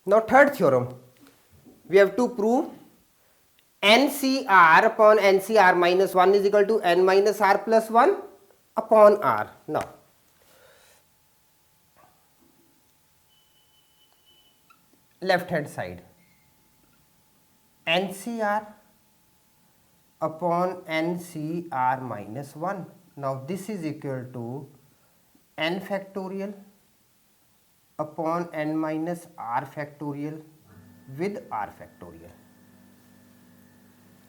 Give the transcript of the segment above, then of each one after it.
Now third theorem, we have to prove NCR upon NCR minus 1 is equal to N minus R plus 1 upon R. Now, left hand side, NCR upon NCR minus 1. Now, this is equal to N factorial upon N minus R factorial with R factorial.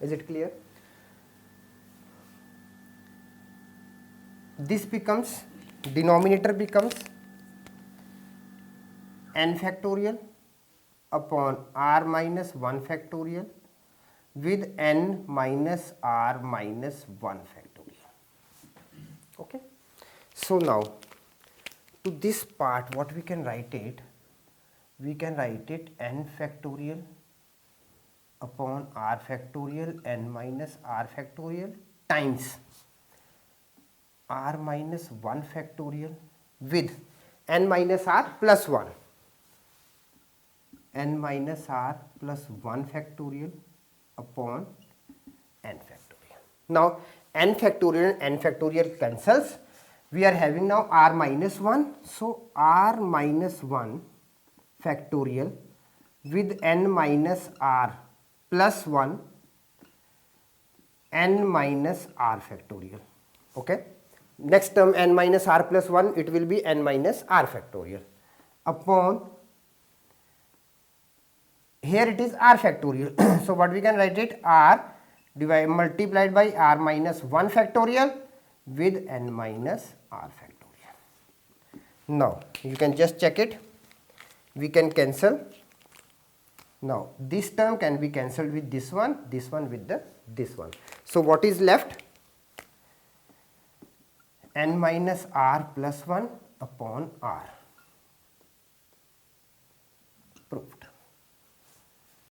Is it clear? This becomes, denominator becomes N factorial upon R minus 1 factorial with N minus R minus 1 factorial. Okay. So now, to this part, what we can write it? We can write it N factorial upon R factorial N minus R factorial times R minus 1 factorial with N minus R plus 1. N minus R plus 1 factorial upon N factorial. Now, N factorial and N factorial cancels. We are having now R minus 1. So, R minus 1 factorial with N minus R plus 1 N minus R factorial. Okay. Next term N minus R plus 1, it will be N minus R factorial upon, here it is R factorial. So, what we can write it? R multiplied by R minus 1 factorial with N minus R factorial. Now, you can just check it. We can cancel. Now, this term can be cancelled with this one with this one. So, what is left? N minus R plus 1 upon R.